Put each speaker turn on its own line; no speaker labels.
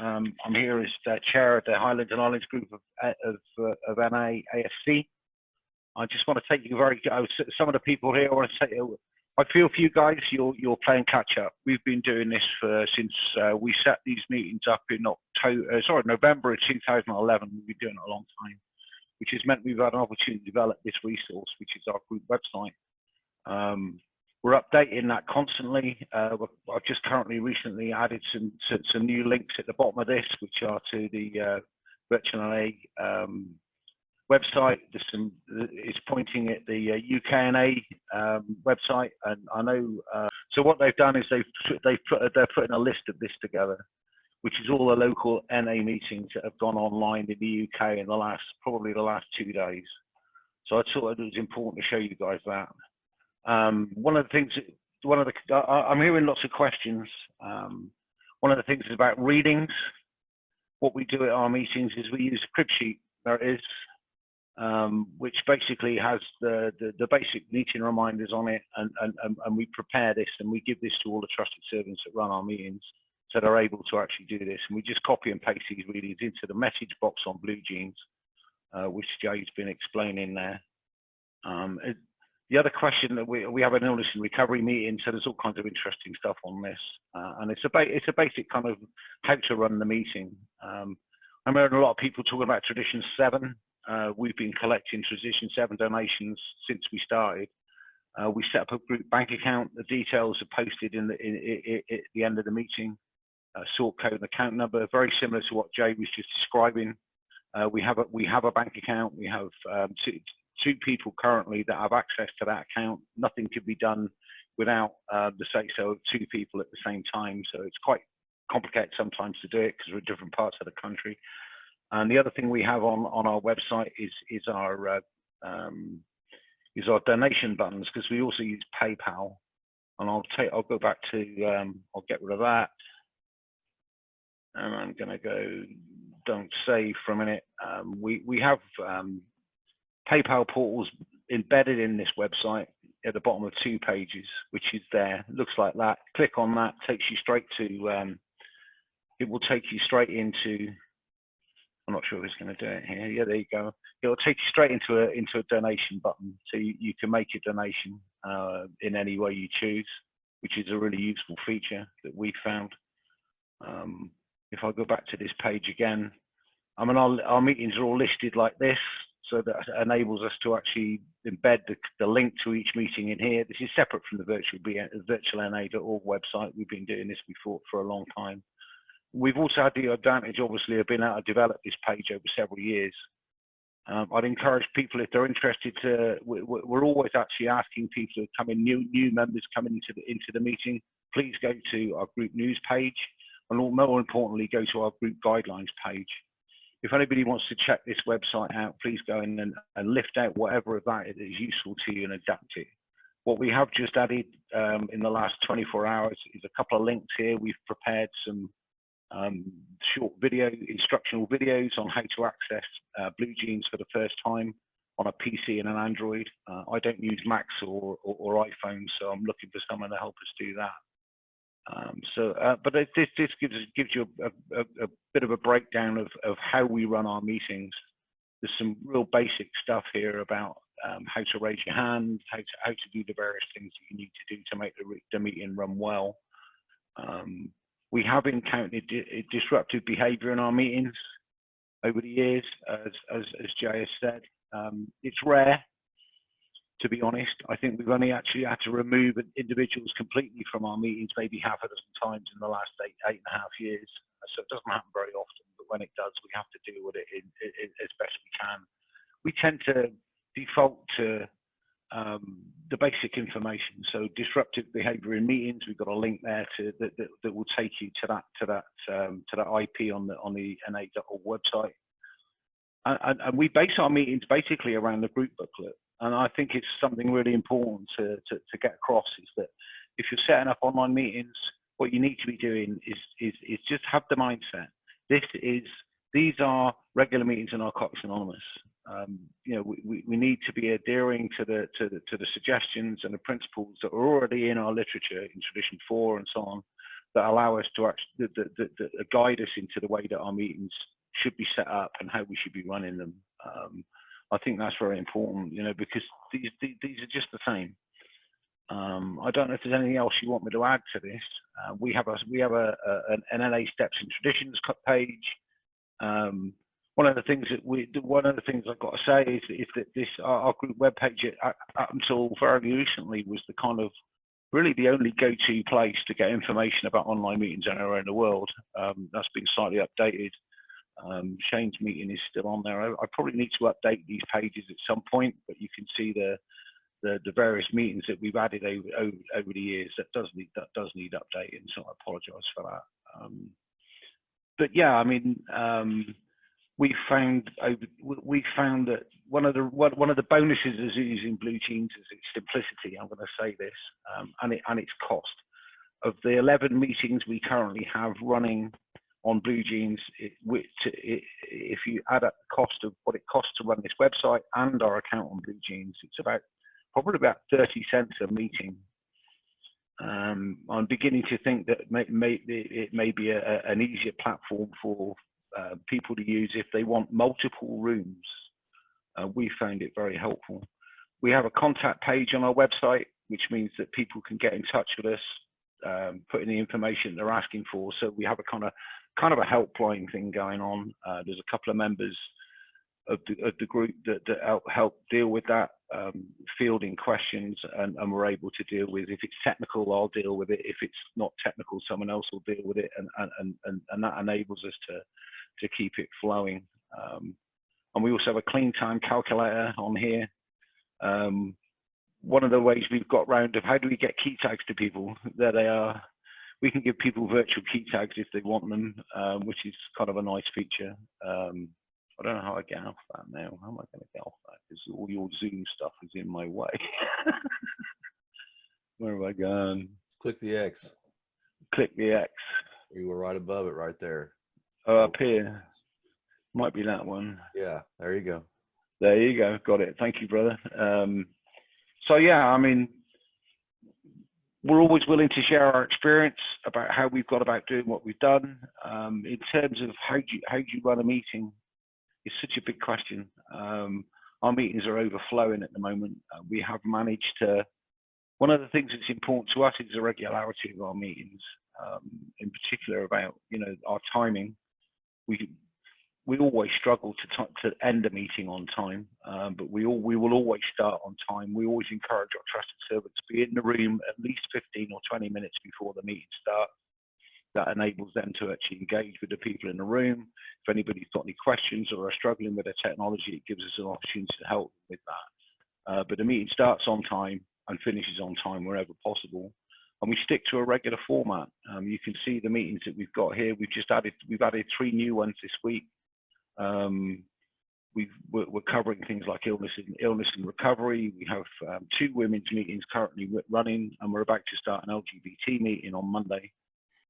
I'm here as chair of the Highlands and Islands group of NA.AFC. I just want to take you some of the people here. I want to say, I feel for you guys, you're playing catch up. We've been doing this since we set these meetings up in November of 2011. We've been doing it a long time, which has meant we've had an opportunity to develop this resource, which is our group website. We're updating that constantly. I've just recently added some new links at the bottom of this, which are to the Virtual.NA website. It's pointing at the UK&A website, and I know. So what they've done is they're putting a list of this together, which is all the local NA meetings that have gone online in the UK in probably the last 2 days. So I thought it was important to show you guys that. One of the things, I'm hearing lots of questions. One of the things is about readings. What we do at our meetings is we use a crib sheet. There it is. Which basically has the basic meeting reminders on it, and we prepare this and we give this to all the trusted servants that run our meetings, so they're able to actually do this. And we just copy and paste these readings into the message box on Blue Jeans, which Jay's been explaining there. The other question that we have an illness and recovery meeting, so there's all kinds of interesting stuff on this, and it's a basic kind of how to run the meeting. I'm hearing a lot of people talking about Tradition 7. We've been collecting Tradition 7 donations since we started. We set up a group bank account. The details are posted at the end of the meeting. Sort code and account number, very similar to what Jay was just describing. We have a bank account. We have two people currently that have access to that account. Nothing can be done without the say-so of 2 people at the same time. So it's quite complicated sometimes to do it because we're in different parts of the country. And the other thing we have on our website is our donation buttons, because we also use PayPal. And I'll go back to I'll get rid of that, and I'm going to go don't save for a minute. We have PayPal portals embedded in this website at the bottom of 2 pages, which is there. It looks like that. Click on that, takes you straight to. It will take you straight into. I'm not sure if it's going to do it here. Yeah, there you go. It'll take you straight into a donation button, so you can make a donation in any way you choose, which is a really useful feature that we found. If I go back to this page again, I mean our meetings are all listed like this, so that enables us to actually embed the link to each meeting in here. This is separate from the virtualna.org website. We've been doing this before for a long time. We've also had the advantage, obviously, of being able to develop this page over several years. I'd encourage people, if they're interested, we're always actually asking people to come in, new members coming into the meeting. Please go to our group news page, and more importantly, go to our group guidelines page. If anybody wants to check this website out, please go in and lift out whatever of that is useful to you and adapt it. What we have just added in the last 24 hours is a couple of links here. We've prepared some short instructional videos on how to access Blue Jeans for the first time on a PC and an Android. I don't use Macs or iPhones, so I'm looking for someone to help us do that. But this gives you a bit of a breakdown of how we run our meetings. There's some real basic stuff here about how to raise your hand, how to do the various things that you need to do to make the meeting run well. We have encountered disruptive behaviour in our meetings over the years, as Jay has said. It's rare, to be honest. I think we've only actually had to remove individuals completely from our meetings maybe half a dozen times in the last eight and a half years. So it doesn't happen very often, but when it does, we have to deal with it as best we can. We tend to default to the basic information. So disruptive behaviour in meetings, we've got a link there that will take you to that IP on the NA.org website. And we base our meetings basically around the group booklet. And I think it's something really important to get across, is that if you're setting up online meetings, what you need to be doing is just have the mindset. These are regular meetings in Narcotics Anonymous. You know, we need to be adhering to the suggestions and the principles that are already in our literature in Tradition 4 and so on. that allow us to actually that guide us into the way that our meetings should be set up and how we should be running them. I think that's very important, you know, because these are just the same. I don't know if there's anything else you want me to add to this. We have an NA Steps and Traditions page. One of the things I've got to say is that our group webpage up until very recently was the kind of really the only go-to place to get information about online meetings anywhere in the world. That's been slightly updated. Shane's meeting is still on there. I probably need to update these pages at some point, but you can see the various meetings that we've added over the years. That does need updating, so I apologise for that. But yeah, I mean, we found that one of the bonuses of using Blue Jeans is its simplicity. I'm going to say this, and its cost. Of the 11 meetings we currently have running on Blue Jeans, if you add up the cost of what it costs to run this website and our account on Blue Jeans, it's probably about 30 cents a meeting. I'm beginning to think that it may be an easier platform for people to use if they want multiple rooms. We found it very helpful. We have a contact page on our website, which means that people can get in touch with us, put in the information they're asking for. So we have a kind of a helpline thing going on. There's a couple of members of the group that help deal with that, fielding questions, and we're able to deal with. If it's technical, I'll deal with it. If it's not technical, someone else will deal with it, and that enables us to keep it flowing. And we also have a clean time calculator on here. One of the ways we've got round of how do we get key tags to people, there they are. We can give people virtual key tags if they want them, which is kind of a nice feature. I don't know how I get off that now. How am I going to get off that? Because all your Zoom stuff is in my way. Where have I gone?
Click the X.
Click the X.
You were right above it, right there.
Oh, up here. Might be that one.
Yeah, there you go.
There you go. Got it. Thank you, brother. So yeah, I mean, we're always willing to share our experience about how we've got about doing what we've done. In terms of how do you run a meeting, it's such a big question. Our meetings are overflowing at the moment. We have managed to. One of the things that's important to us is the regularity of our meetings, in particular about our timing. We always struggle to end a meeting on time, but we will always start on time. We always encourage our trusted servants to be in the room at least 15 or 20 minutes before the meeting starts. That enables them to actually engage with the people in the room. If anybody's got any questions or are struggling with their technology, it gives us an opportunity to help with that. But the meeting starts on time and finishes on time wherever possible. And we stick to a regular format. You can see the meetings that we've got here. We've added 3 new ones this week. We're covering things like illness and recovery. We have 2 women's meetings currently running, and we're about to start an LGBT meeting on Monday.